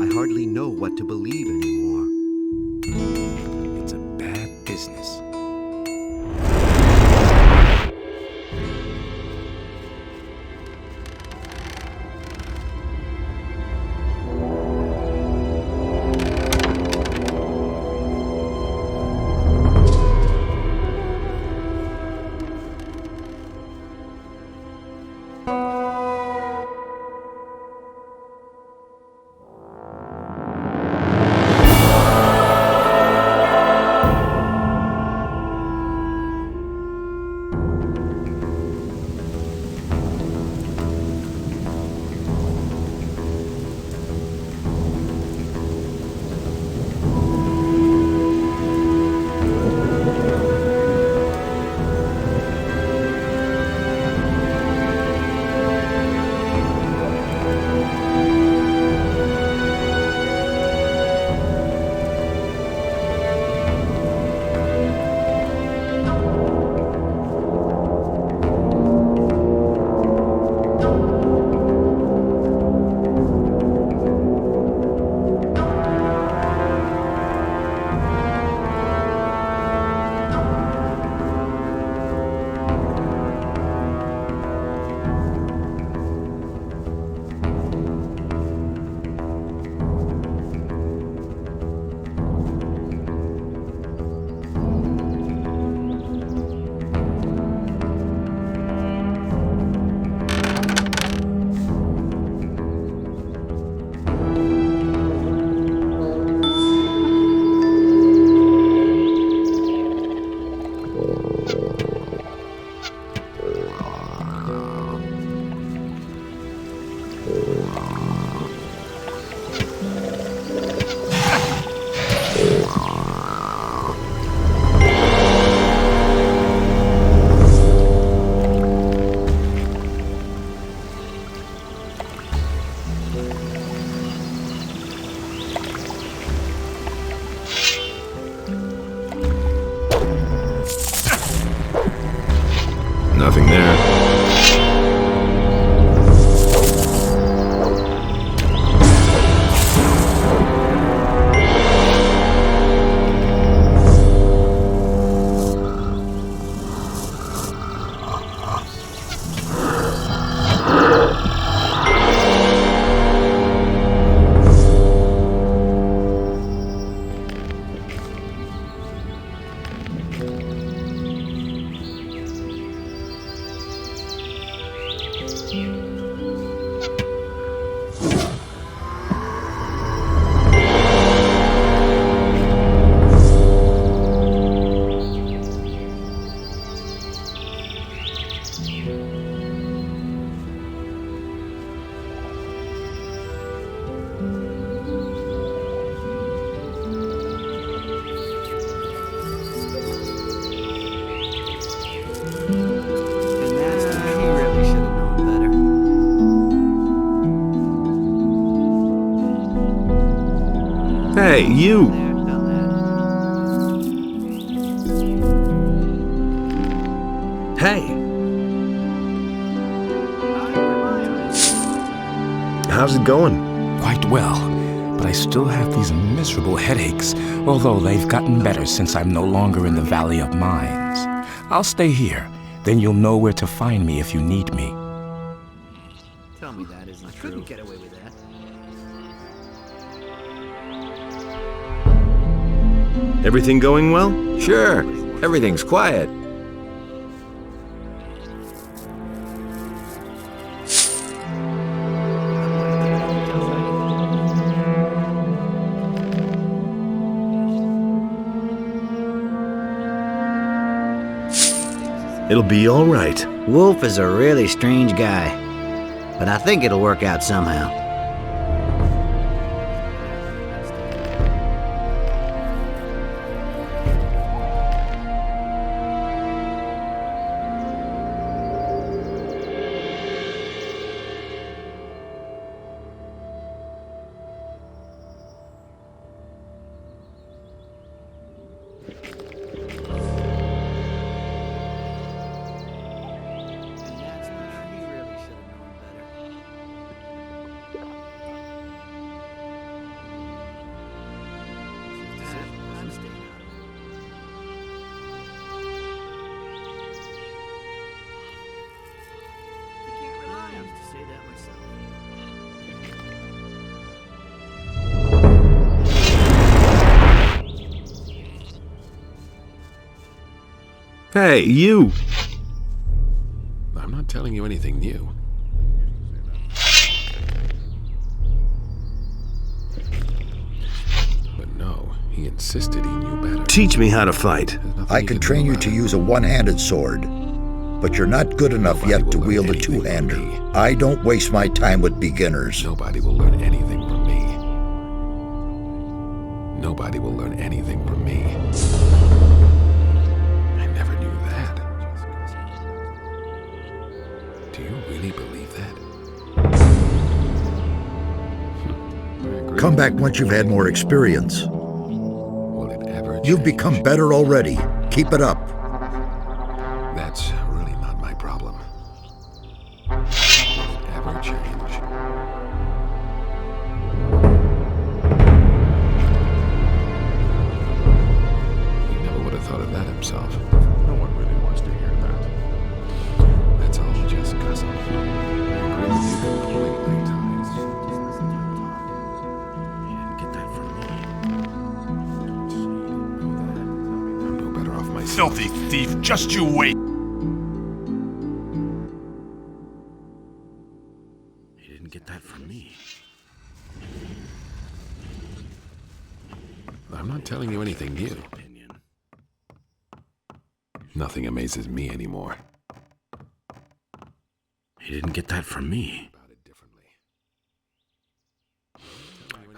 I hardly know what to believe anymore. It's a bad Nothing there. Hey, you! Hey! How's it going? Quite well, but I still have these miserable headaches, although they've gotten better since I'm no longer in the Valley of Mines. I'll stay here, then you'll know where to find me if you need me. Tell me that isn't true. I couldn't get away with that. Everything going well? Sure, everything's quiet. It'll be all right. Wolf is a really strange guy, but I think it'll work out somehow. Hey, you! I'm not telling you anything new. But no, he insisted he knew better. Teach me how to fight. I can train you to use a one-handed sword, but you're not good enough yet to wield a two-hander. I don't waste my time with beginners. Nobody will learn anything from me. Nobody will learn anything from me. I never knew that. Do you really believe that? Come back once you've had more experience. Will it ever change? You've become better already. Keep it up. That's really not my problem. Will it ever change? He never would have thought of that himself. No one really wants to hear that. That's all just gossip. I agree with you completely, Thomas. You didn't get that from me. I'm no better off myself. Filthy thief, just you wait. You didn't get that from me. I'm not telling you anything new. Nothing amazes me anymore. You didn't get that from me.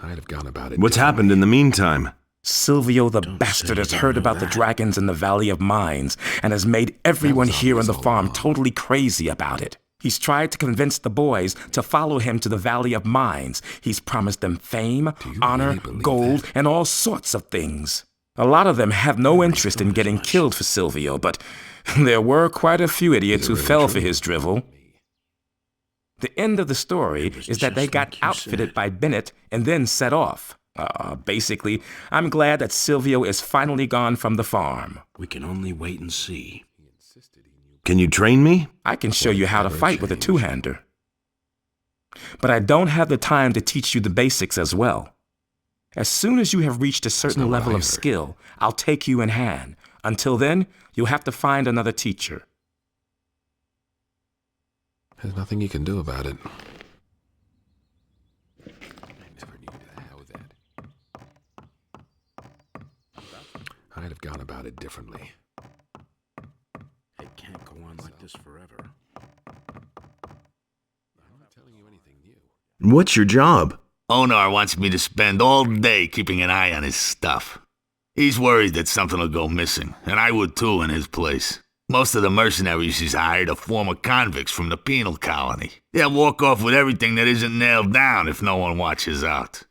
I'd have gone about it. What's happened in the meantime? Silvio the bastard has heard about the dragons in the Valley of Mines and has made everyone here on the farm totally crazy about it. He's tried to convince the boys to follow him to the Valley of Mines. He's promised them fame, honor, really believe gold, that? and all sorts of things. A lot of them have no interest in getting killed for Silvio, but there were quite a few idiots who fell for his drivel. The end of the story is that they got outfitted by Bennett and then set off. Basically, I'm glad that Silvio is finally gone from the farm. We can only wait and see. Can you train me? I can show you how to fight with a two-hander. But I don't have the time to teach you the basics as well. As soon as you have reached a certain level of skill, I'll take you in hand. Until then, you'll have to find another teacher. There's nothing you can do about it. I never knew how that. I'd have gone about it differently. It can't go on like this forever. I'm not telling you anything new. What's your job? Onar wants me to spend all day keeping an eye on his stuff. He's worried that something will go missing, and I would too in his place. Most of the mercenaries he's hired are former convicts from the penal colony. They'll walk off with everything that isn't nailed down if no one watches out.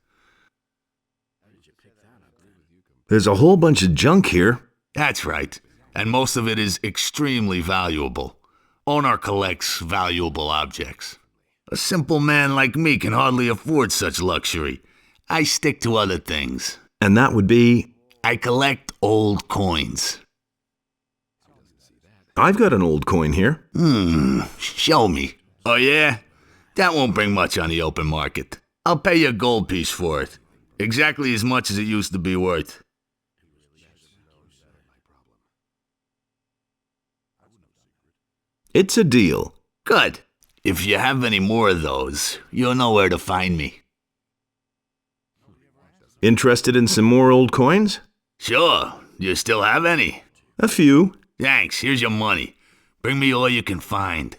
There's a whole bunch of junk here. That's right, and most of it is extremely valuable. Onar collects valuable objects. A simple man like me can hardly afford such luxury. I stick to other things. And that would be? I collect old coins. I've got an old coin here. Show me. Oh yeah? That won't bring much on the open market. I'll pay you a gold piece for it. Exactly as much as it used to be worth. It's a deal. Good. If you have any more of those, you'll know where to find me. Interested in some more old coins? Sure. You still have any? A few. Thanks. Here's your money. Bring me all you can find.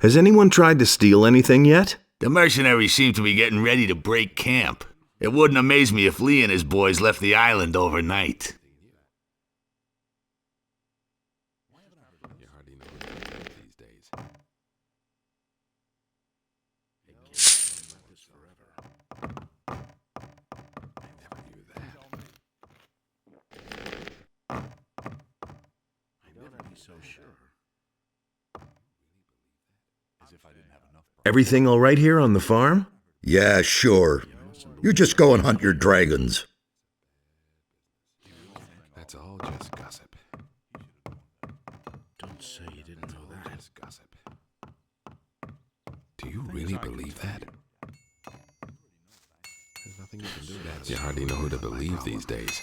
Has anyone tried to steal anything yet? The mercenaries seem to be getting ready to break camp. It wouldn't amaze me if Lee and his boys left the island overnight. You hardly know these days. Everything all right here on the farm? Yeah, sure. You just go and hunt your dragons. That's all just gossip. Don't say you didn't know that. Just gossip. Do you really believe that? There's nothing you can do about it. You hardly know who to believe these days.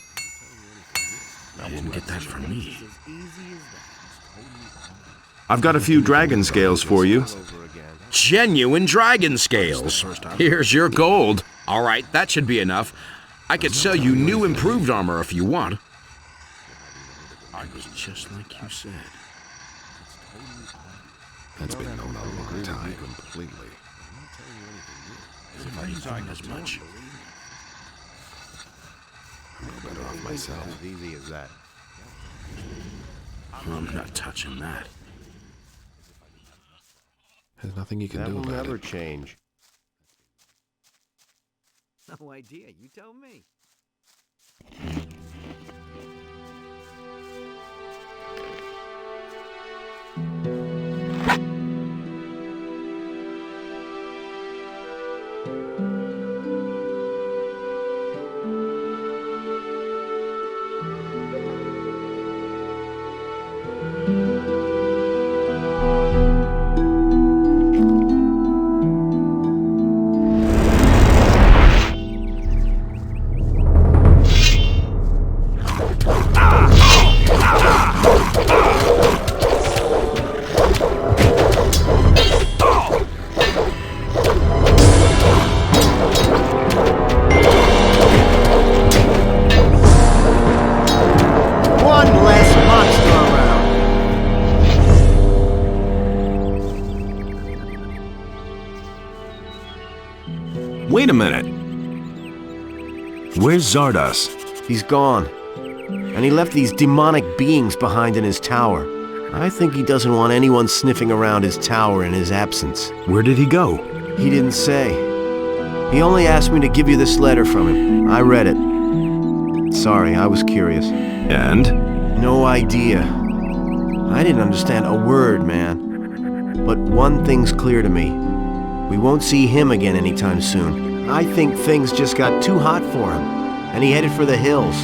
You didn't get that from me. I've got a few dragon scales for you. Genuine dragon scales. Here's your gold. All right, that should be enough. I could sell you new improved armor if you want. I was just like you said. That's been known a long time. Completely. If I didn't as much. I'm no better off myself. As easy as that. I'm not touching that. There's nothing you can That do will about never it. change. No idea. You tell me. Wait a minute. Where's Zardos? He's gone. And he left these demonic beings behind in his tower. I think he doesn't want anyone sniffing around his tower in his absence. Where did he go? He didn't say. He only asked me to give you this letter from him. I read it. Sorry, I was curious. And? No idea. I didn't understand a word, man. But one thing's clear to me. We won't see him again anytime soon. I think things just got too hot for him, and he headed for the hills.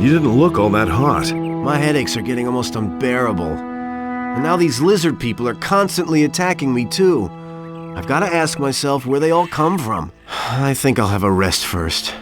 You didn't look all that hot. My headaches are getting almost unbearable. And now these lizard people are constantly attacking me too. I've got to ask myself where they all come from. I think I'll have a rest first.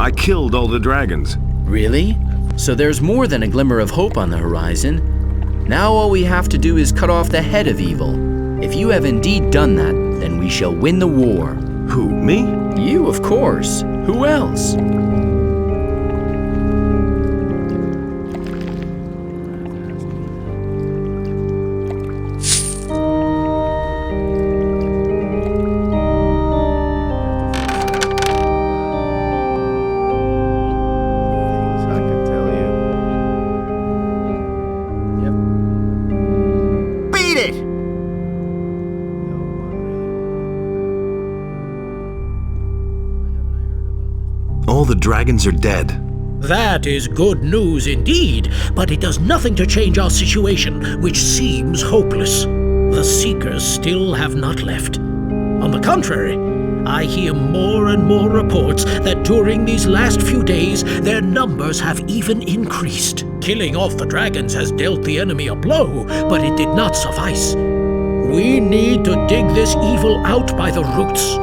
I killed all the dragons. Really? So there's more than a glimmer of hope on the horizon. Now all we have to do is cut off the head of evil. If you have indeed done that, then we shall win the war. Who, me? You, of course. Who else? All the dragons are dead. That is good news indeed, but it does nothing to change our situation, which seems hopeless. The Seekers still have not left. On the contrary, I hear more and more reports that during these last few days, their numbers have even increased. Killing off the dragons has dealt the enemy a blow, but it did not suffice. We need to dig this evil out by the roots.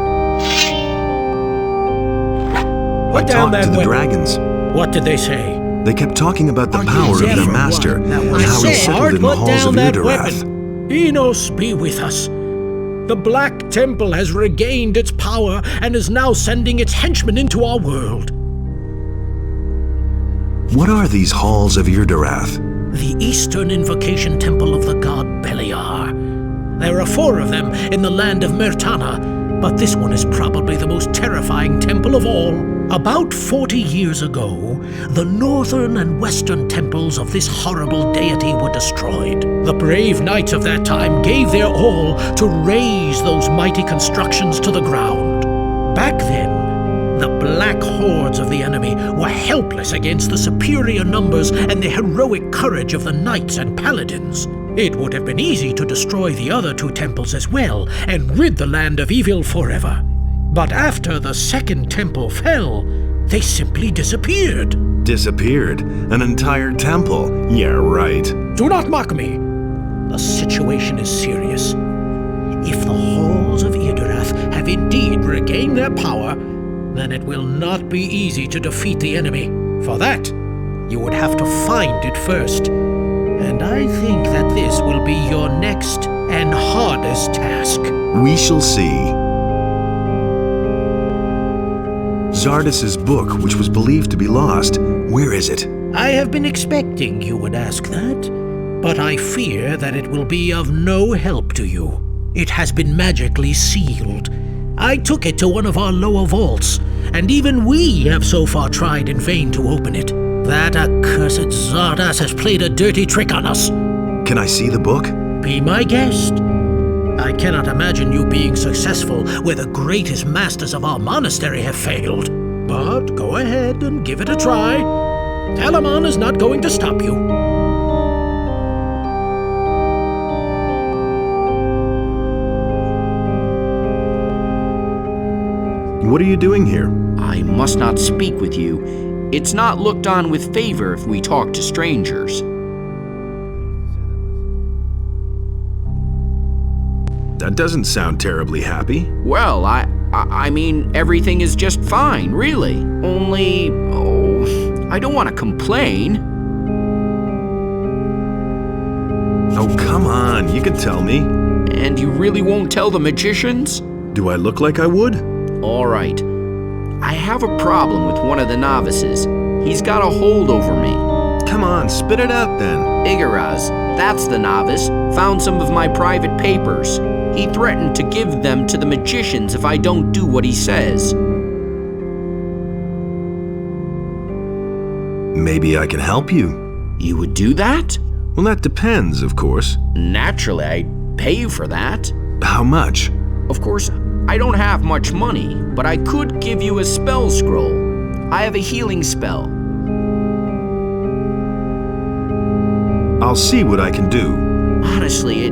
I talked to the dragons. What did they say? They kept talking about the power of their master and how he settled in the halls of Irdorath. Enos be with us. The Black Temple has regained its power and is now sending its henchmen into our world. What are these halls of Irdorath? The Eastern Invocation Temple of the god Beliar. There are 4 of them in the land of Mertana, but this one is probably the most terrifying temple of all. About 40 years ago, the northern and western temples of this horrible deity were destroyed. The brave knights of that time gave their all to raise those mighty constructions to the ground. Back then, the black hordes of the enemy were helpless against the superior numbers and the heroic courage of the knights and paladins. It would have been easy to destroy the other 2 temples as well and rid the land of evil forever. But after the second temple fell, they simply disappeared. Disappeared? An entire temple? Yeah, right. Do not mock me. The situation is serious. If the halls of Irdorath have indeed regained their power, then it will not be easy to defeat the enemy. For that, you would have to find it first. And I think that this will be your next and hardest task. We shall see. Zardas's book, which was believed to be lost, where is it? I have been expecting you would ask that, but I fear that it will be of no help to you. It has been magically sealed. I took it to one of our lower vaults, and even we have so far tried in vain to open it. That accursed Zardas has played a dirty trick on us. Can I see the book? Be my guest. I cannot imagine you being successful where the greatest masters of our monastery have failed. But go ahead and give it a try. Talamon is not going to stop you. What are you doing here? I must not speak with you. It's not looked on with favor if we talk to strangers. That doesn't sound terribly happy. Well, I mean, everything is just fine, really. Only, I don't want to complain. Oh, come on, you can tell me. And you really won't tell the magicians? Do I look like I would? All right. I have a problem with one of the novices. He's got a hold over me. Come on, spit it out then. Irdorath, that's the novice, found some of my private papers. He threatened to give them to the magicians if I don't do what he says. Maybe I can help you. You would do that? Well, that depends, of course. Naturally, I'd pay you for that. How much? Of course, I don't have much money, but I could give you a spell scroll. I have a healing spell. I'll see what I can do. Honestly,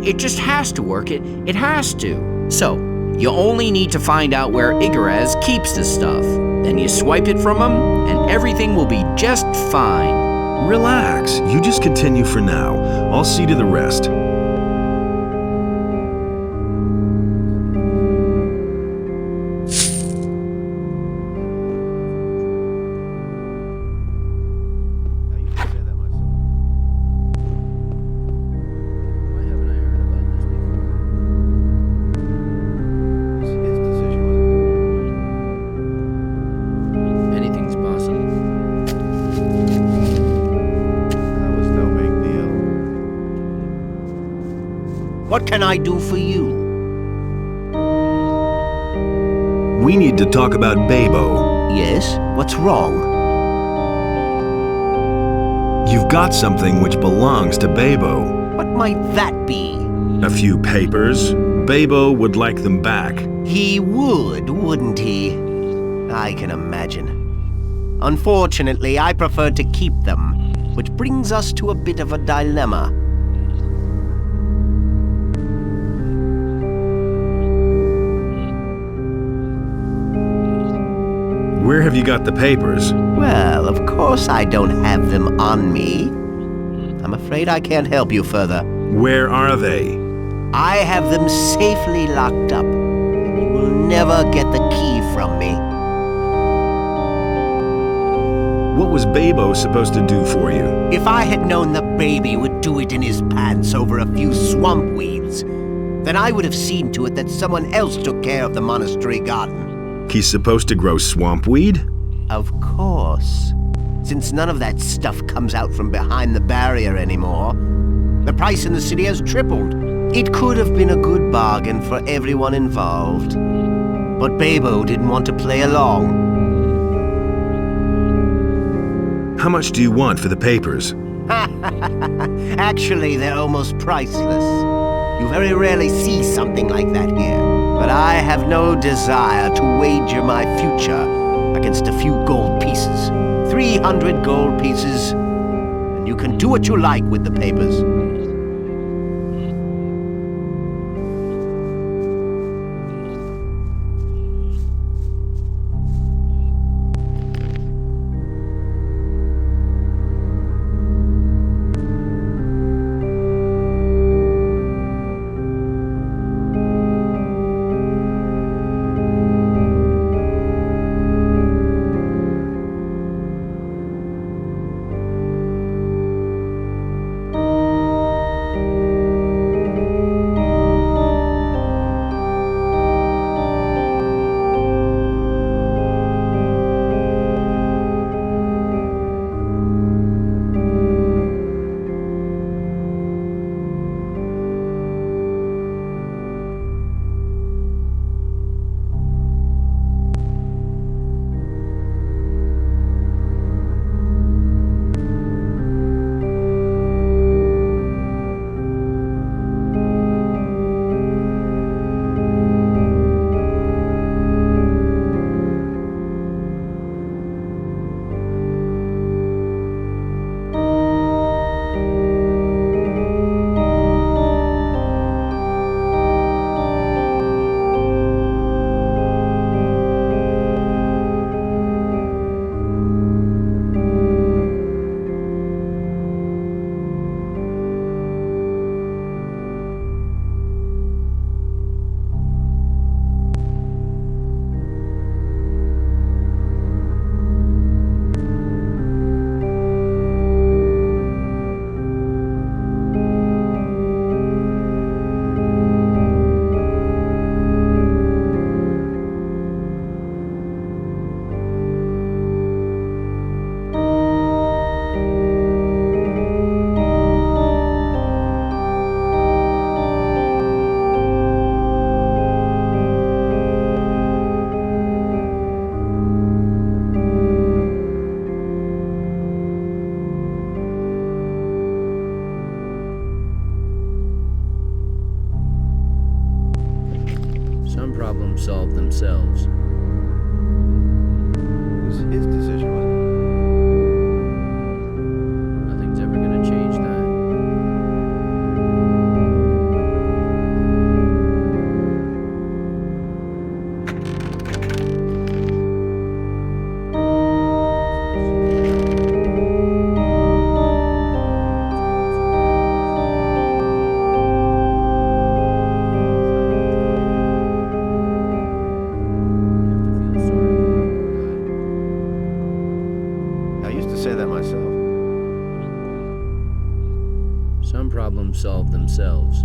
it just has to work. It has to. So, you only need to find out where Irdorath keeps the stuff. Then you swipe it from him, and everything will be just fine. Relax. You just continue for now. I'll see to the rest. What can I do for you? We need to talk about Babo. Yes? What's wrong? You've got something which belongs to Babo. What might that be? A few papers. Babo would like them back. He would, wouldn't he? I can imagine. Unfortunately, I prefer to keep them, which brings us to a bit of a dilemma. Where have you got the papers? Well, of course I don't have them on me. I'm afraid I can't help you further. Where are they? I have them safely locked up, and you will never get the key from me. What was Babo supposed to do for you? If I had known the baby would do it in his pants over a few swamp weeds, then I would have seen to it that someone else took care of the monastery garden. He's supposed to grow swamp weed? Of course. Since none of that stuff comes out from behind the barrier anymore, the price in the city has tripled. It could have been a good bargain for everyone involved. But Babo didn't want to play along. How much do you want for the papers? Actually, they're almost priceless. You very rarely see something like that here. But I have no desire to wager my future against a few gold pieces. 300 gold pieces, and you can do what you like with the papers. solve themselves. It was his decision, wasn't it? Nothing's ever gonna change that. I used to say that myself. Some problems solve themselves.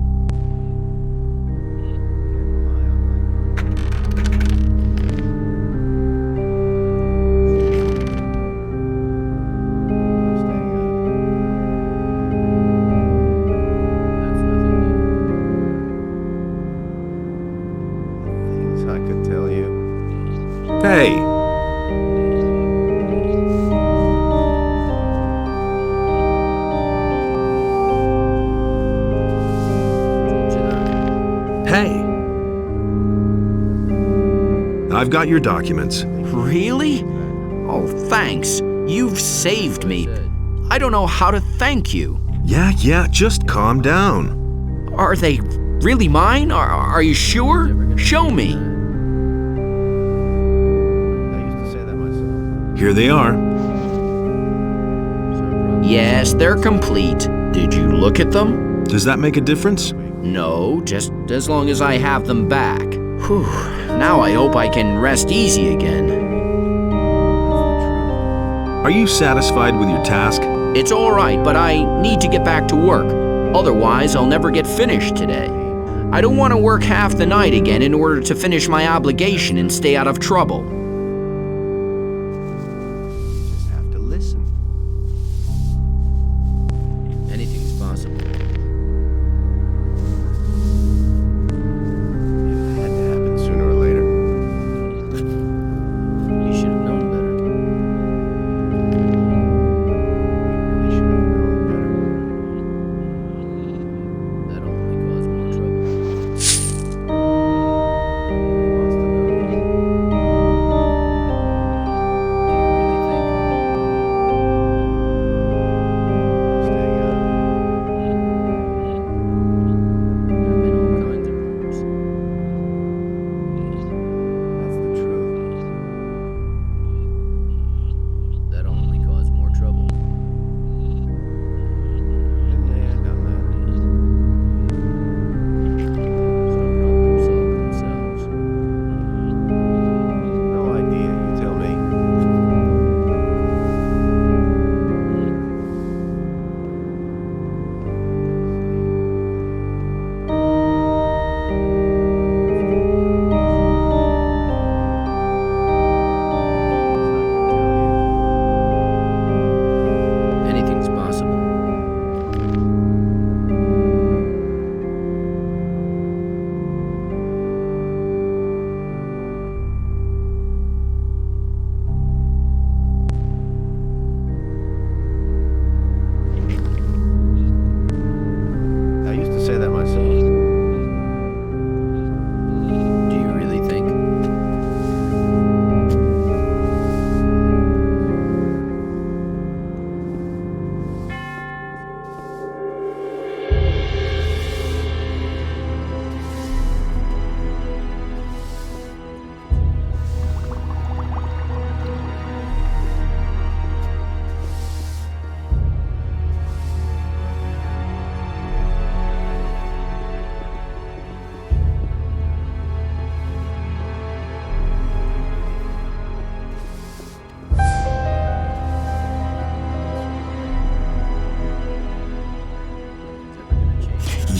Things I could tell you. Hey, hey. I've got your documents. Really? Oh, thanks. You've saved me. I don't know how to thank you. Yeah, just calm down. Are they really mine? Are you sure? Show me. I used to say that myself. Here they are. Yes, they're complete. Did you look at them? Does that make a difference? No, just as long as I have them back. Whew. Now I hope I can rest easy again. Are you satisfied with your task? It's all right, but I need to get back to work. Otherwise, I'll never get finished today. I don't want to work half the night again in order to finish my obligation and stay out of trouble. Just have to listen. Anything's possible. It had to happen sooner or later. You should have known better. We should have known better. That'll only cause more trouble.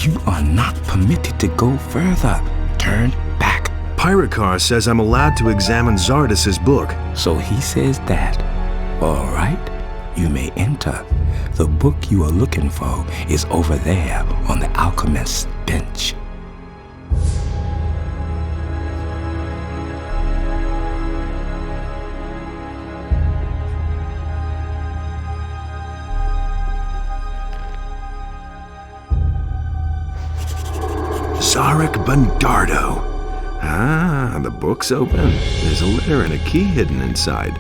You are not permitted to go further. Turn back. Pyrocar says I'm allowed to examine Zardas's book. So he says that. All right, you may enter. The book you are looking for is over there on the alchemist's bench. Zarek Bundardo. Ah, the book's open. There's a letter and a key hidden inside.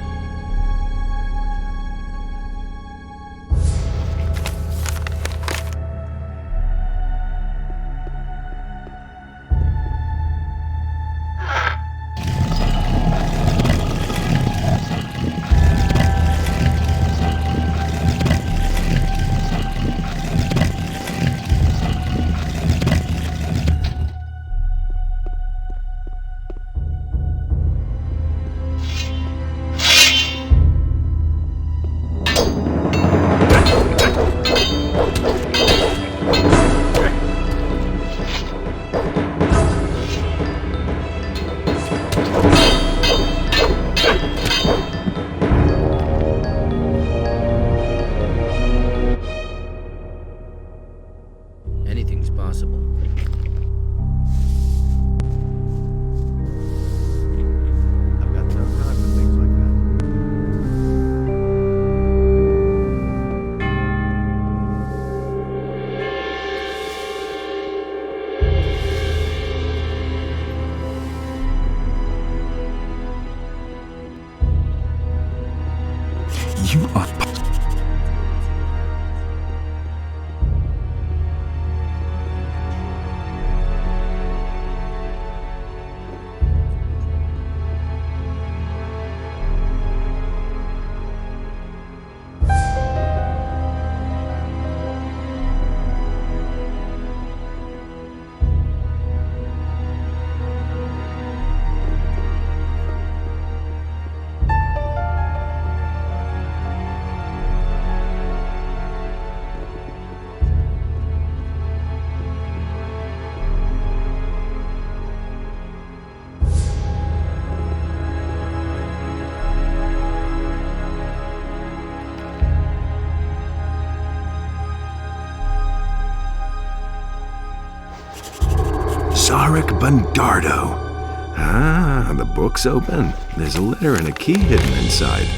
Anything's possible. I've got no time for things like that. You are... Zarek Bundardo. Ah, the book's open. There's a letter and a key hidden inside.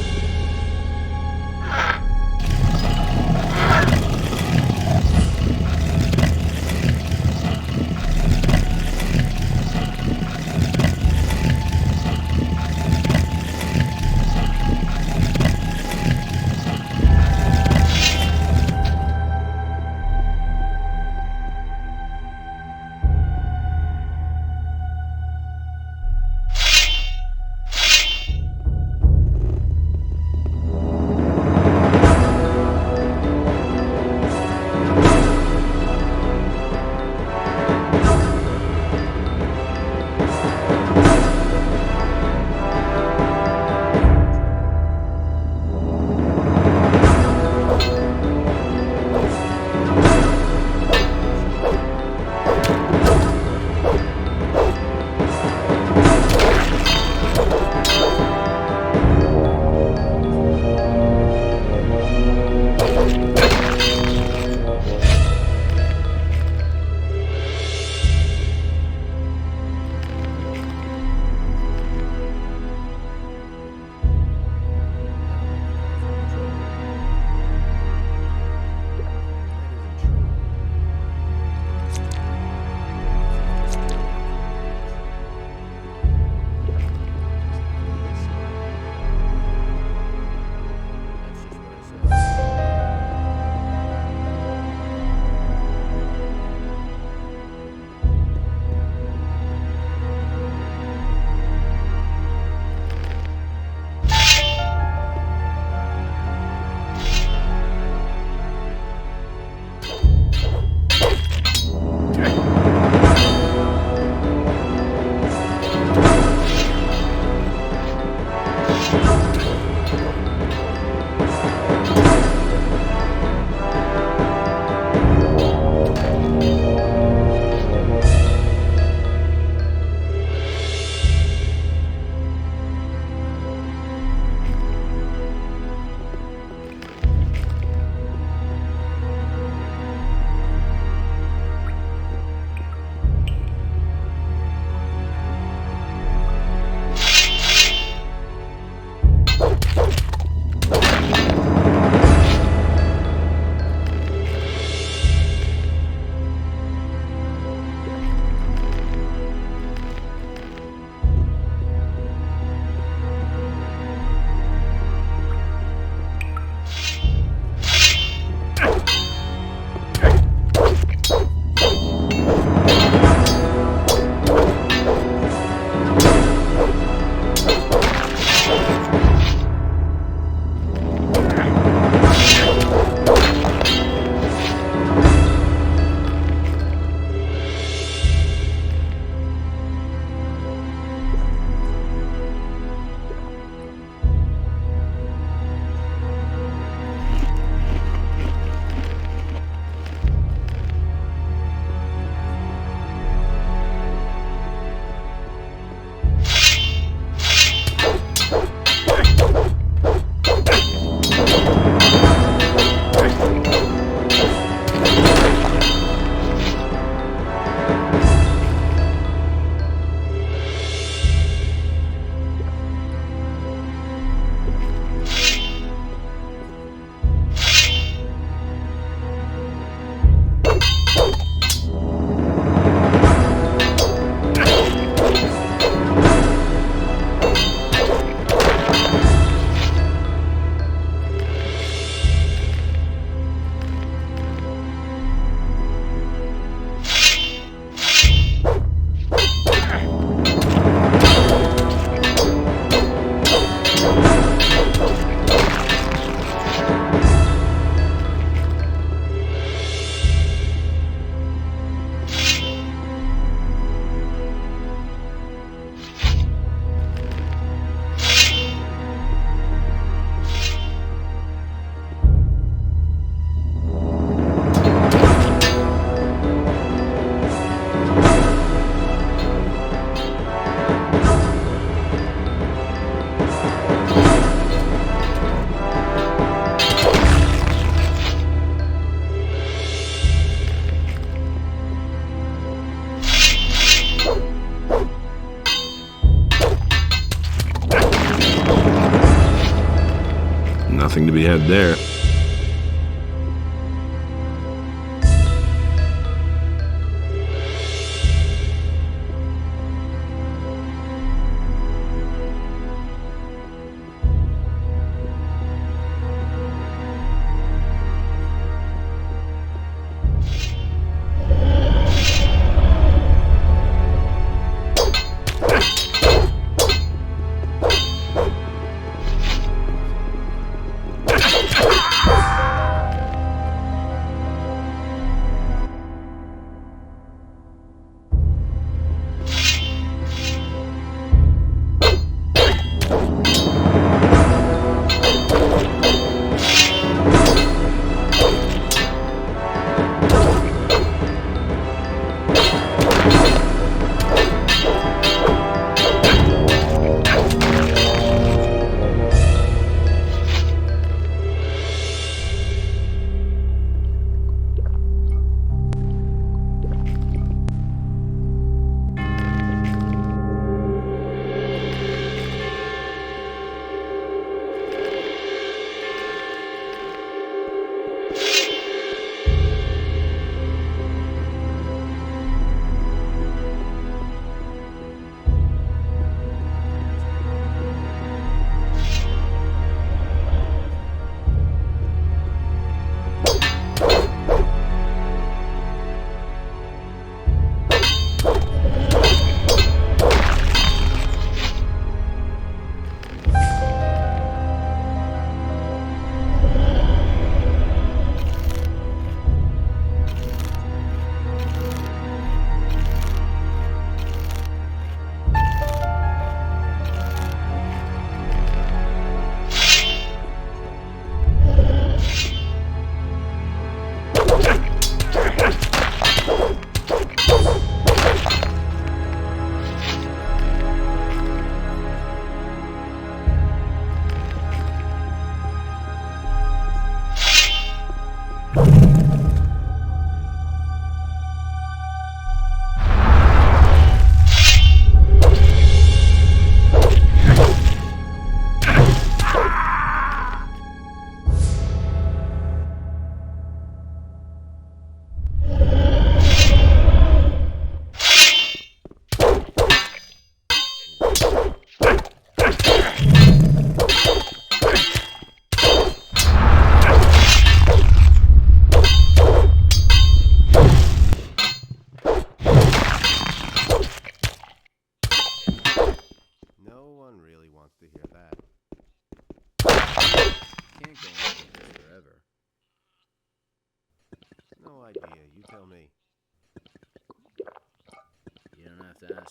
head there.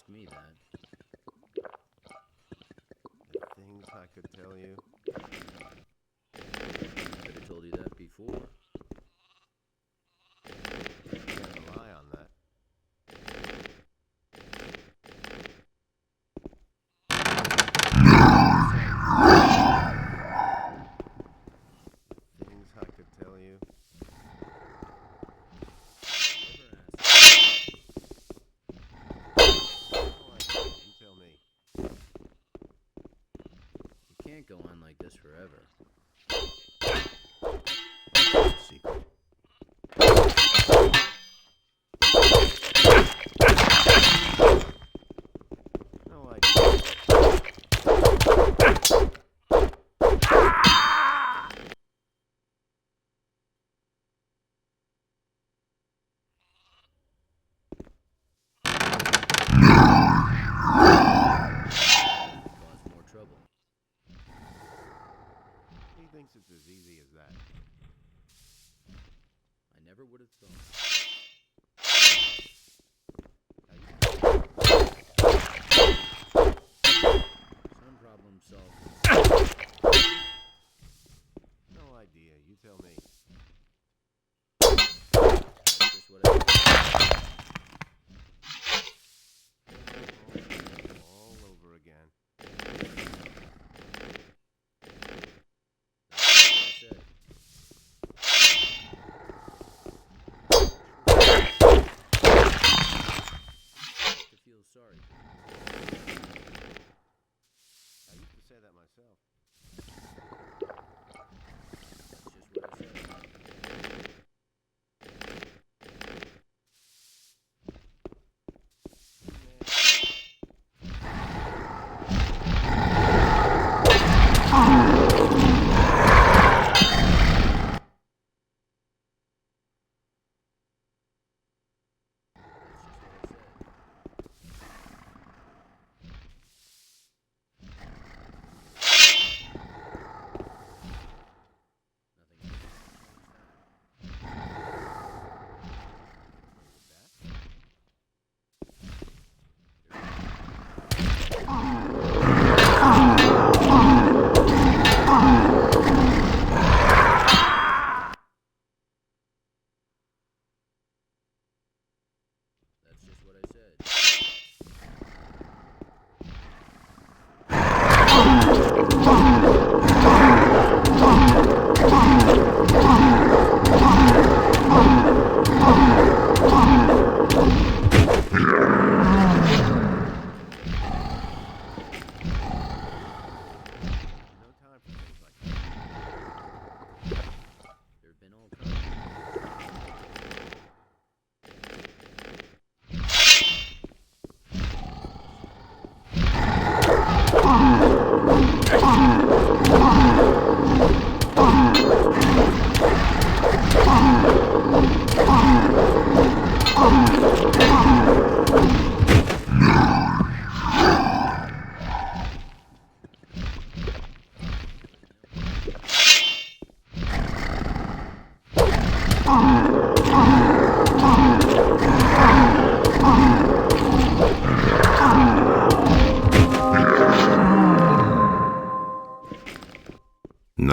Me that. The things I could tell you. I could have told you that before. Can't rely on that. Things I could tell you. Can't go on like this forever. Secret. No idea. Cause more trouble. He thinks it's as easy as that. I never would have thought. Some problem solved. No idea. You tell me. That's just what I do. All over again. That's what I said.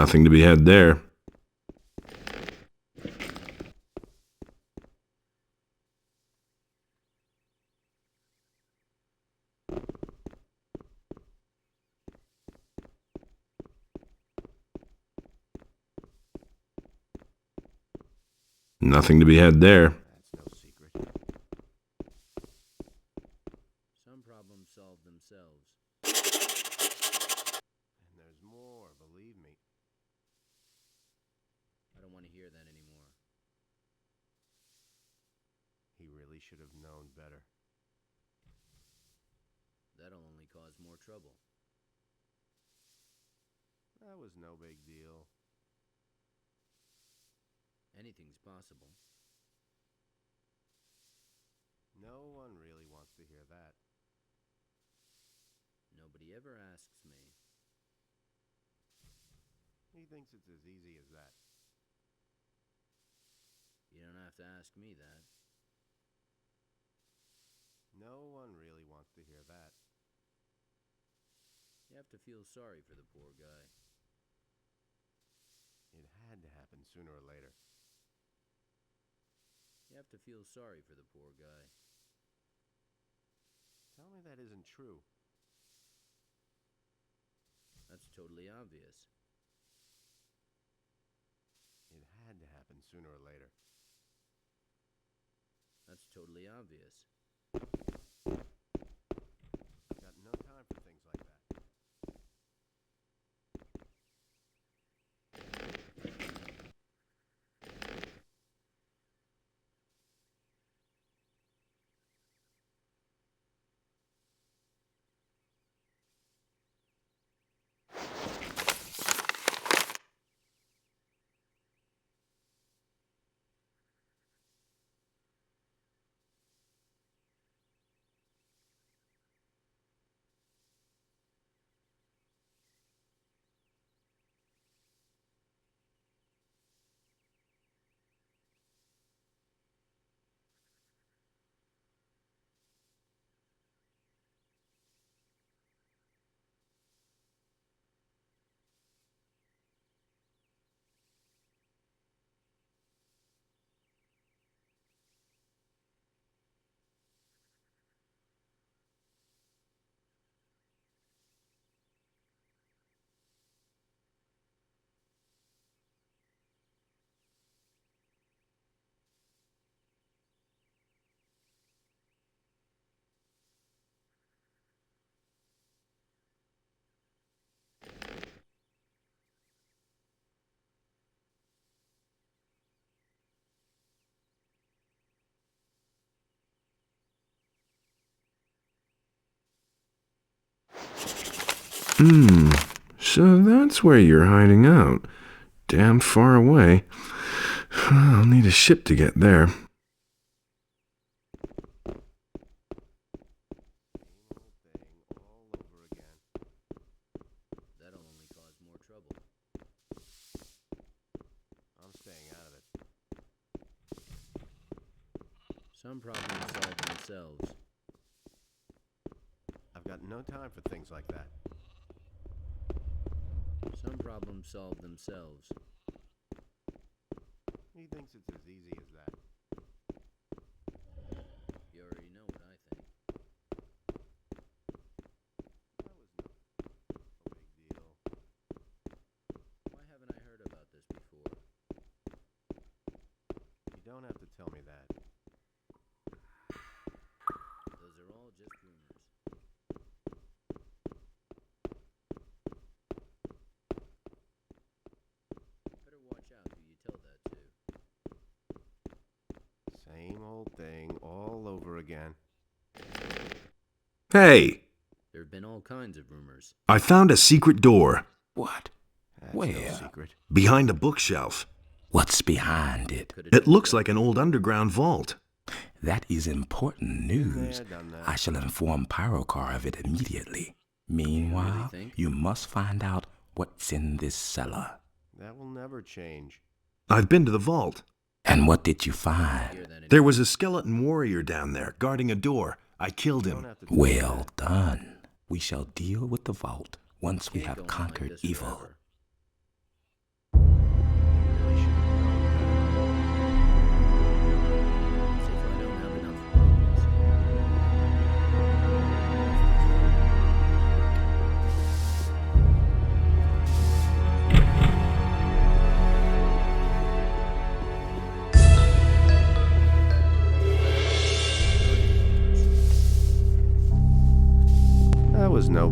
Nothing to be had there. Nothing to be had there. That's no secret. Some problems solve themselves. And there's more, believe me. I don't want to hear that anymore. He really should have known better. That'll only cause more trouble. That was no big deal. Anything's possible. No one really wants to hear that. Nobody ever asks me. He thinks it's as easy as that. You don't have to ask me that. No one really wants to hear that. You have to feel sorry for the poor guy. It had to happen sooner or later. You have to feel sorry for the poor guy. Tell me that isn't true. That's totally obvious. It had to happen sooner or later. That's totally obvious. I've got no time for things like that. So that's where you're hiding out. Damn far away. I'll need a ship to get there. That'll only cause more trouble. I'm staying out of it. Some problems solve themselves. I've got no time for things like that. Some problems solve themselves. He thinks it's as easy as that. You already know what I think. That was no big deal. Why haven't I heard about this before? You don't have to tell me that. Those are all just rumors. Better watch out who you tell that to. Same old thing all over again. Hey! There have been all kinds of rumors. I found a secret door. What? That's Where? no secret. Behind a bookshelf. What's behind it? It looks like an old underground vault. That is important news. There, done that. I shall inform Pyrocar of it immediately. Meanwhile, think? you must find out what's in this cellar. That will never change. I've been to the vault. And what did you find? Hear that There was a skeleton warrior down there, guarding a door. I killed You don't him. have to tell me Well that. done. We shall deal with the vault once we Can't go have on like conquered this evil. forever.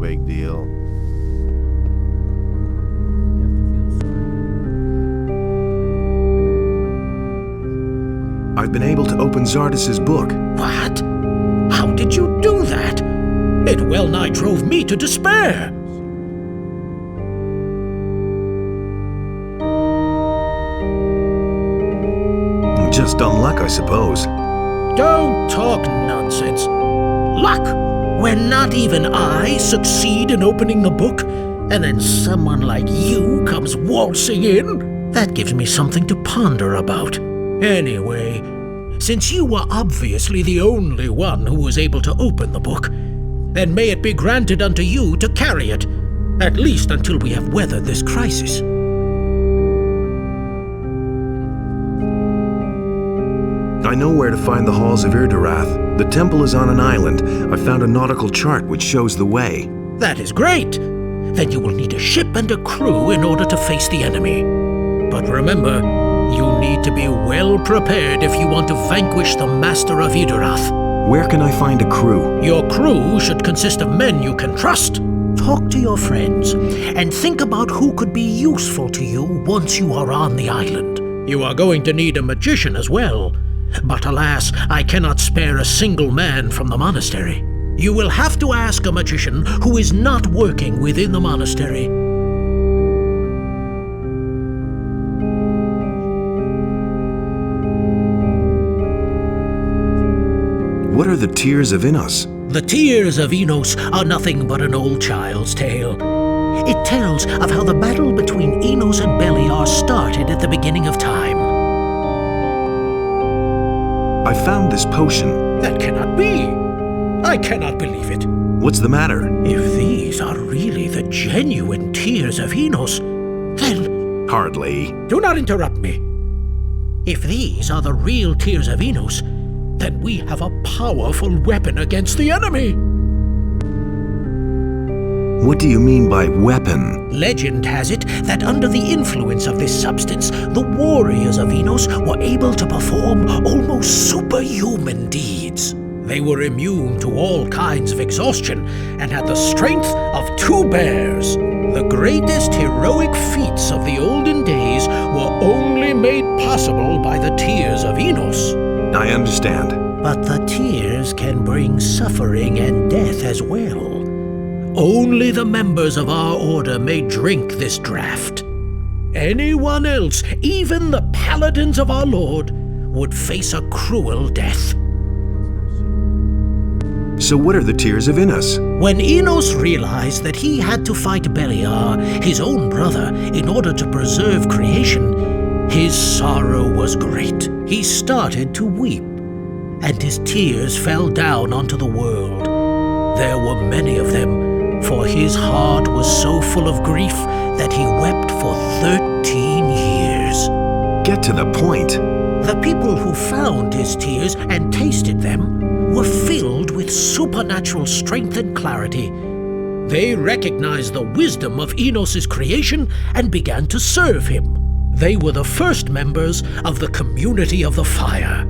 big deal. I've been able to open Zardas's book. What? How did you do that? It well nigh drove me to despair. Just dumb luck, I suppose. Don't talk nonsense. Luck! When not even I succeed in opening the book, and then someone like you comes waltzing in? That gives me something to ponder about. Anyway, since you were obviously the only one who was able to open the book, then may it be granted unto you to carry it, at least until we have weathered this crisis. I know where to find the halls of Irdorath. The temple is on an island. I found a nautical chart which shows the way. That is great! Then you will need a ship and a crew in order to face the enemy. But remember, you need to be well prepared if you want to vanquish the Master of Irdorath. Where can I find a crew? Your crew should consist of men you can trust. Talk to your friends, and think about who could be useful to you once you are on the island. You are going to need a magician as well. But alas, I cannot spare a single man from the monastery. You will have to ask a magician who is not working within the monastery. What are the Tears of Innos? The Tears of Innos are nothing but an old child's tale. It tells of how the battle between Innos and Beliar started at the beginning of time. I found this potion. That cannot be. I cannot believe it. What's the matter? If these are really the genuine Tears of Innos, then... Hardly. Do not interrupt me. If these are the real Tears of Innos, then we have a powerful weapon against the enemy. What do you mean by weapon? Legend has it that under the influence of this substance, the warriors of Innos were able to perform almost superhuman deeds. They were immune to all kinds of exhaustion and had the strength of 2 bears. The greatest heroic feats of the olden days were only made possible by the Tears of Innos. I understand. But the tears can bring suffering and death as well. Only the members of our order may drink this draught. Anyone else, even the paladins of our lord, would face a cruel death. So what are the Tears of Innos? When Innos realized that he had to fight Beliar, his own brother, in order to preserve creation, his sorrow was great. He started to weep, and his tears fell down onto the world. There were many of them, for his heart was so full of grief that he wept for 13 years. Get to the point. The people who found his tears and tasted them were filled with supernatural strength and clarity. They recognized the wisdom of Innos' creation and began to serve him. They were the first members of the Community of the Fire.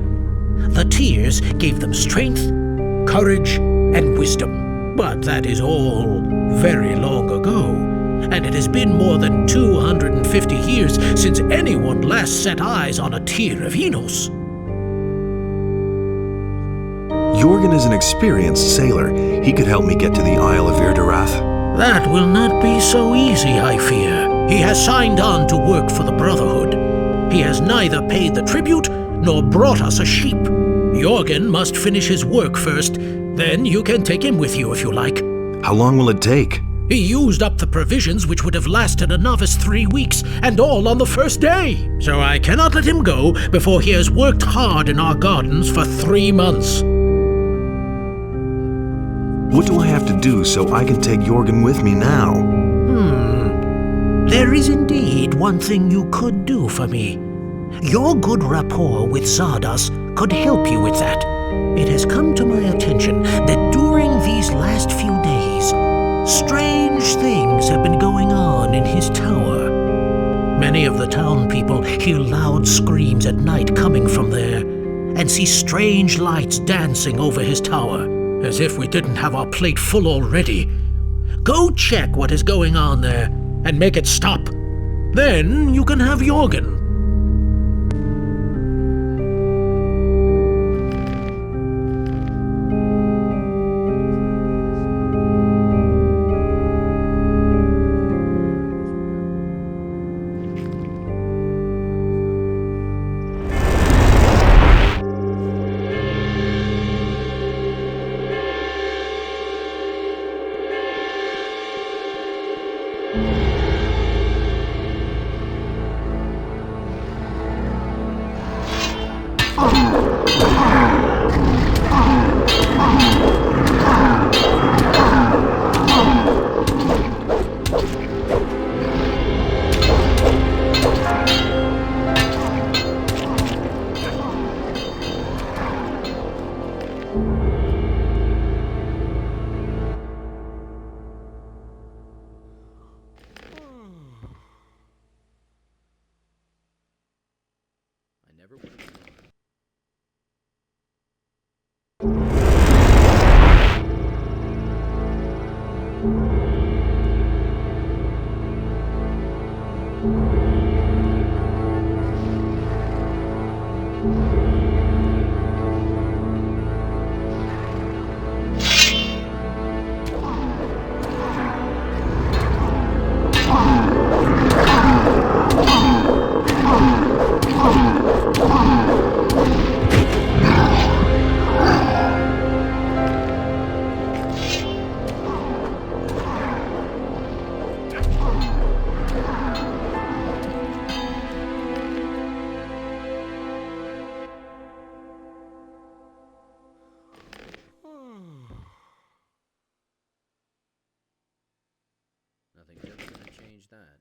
The tears gave them strength, courage, and wisdom. But that is all very long ago, and it has been more than 250 years since anyone last set eyes on a Tear of Innos. Jorgen is an experienced sailor. He could help me get to the Isle of Irdorath. That will not be so easy, I fear. He has signed on to work for the Brotherhood. He has neither paid the tribute nor brought us a sheep. Jorgen must finish his work first, then you can take him with you if you like. How long will it take? He used up the provisions which would have lasted a novice 3 weeks, and all on the first day. So I cannot let him go before he has worked hard in our gardens for 3 months. What do I have to do so I can take Jorgen with me now? There is indeed one thing you could do for me. Your good rapport with Zardas could help you with that. It has come to my attention that during these last few days, strange things have been going on in his tower. Many of the town people hear loud screams at night coming from there, and see strange lights dancing over his tower. As if we didn't have our plate full already. Go check what is going on there and make it stop. Then you can have Jorgen. Nothing's ever gonna change that.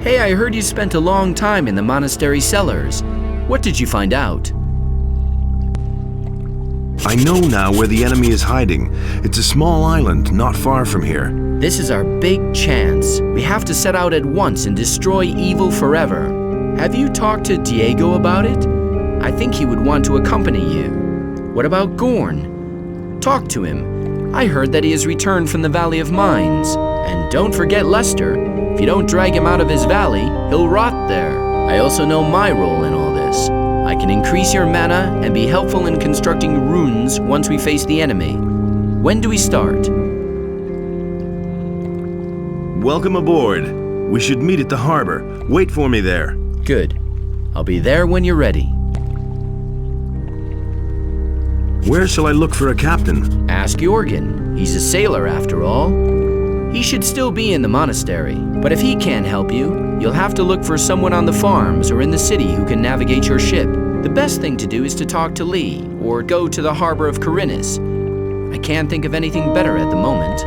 Hey, I heard you spent a long time in the monastery cellars. What did you find out? I know now where the enemy is hiding. It's a small island not far from here. This is our big chance. We have to set out at once and destroy evil forever. Have you talked to Diego about it? I think he would want to accompany you. What about Gorn? Talk to him. I heard that he has returned from the Valley of Mines. And don't forget Lester. If you don't drag him out of his valley, he'll rot there. I also know my role in all this. I can increase your mana and be helpful in constructing runes once we face the enemy. When do we start? Welcome aboard. We should meet at the harbor. Wait for me there. Good. I'll be there when you're ready. Where shall I look for a captain? Ask Jorgen. He's a sailor after all. He should still be in the monastery, but if he can't help you, you'll have to look for someone on the farms or in the city who can navigate your ship. The best thing to do is to talk to Lee, or go to the harbor of Corinus. I can't think of anything better at the moment.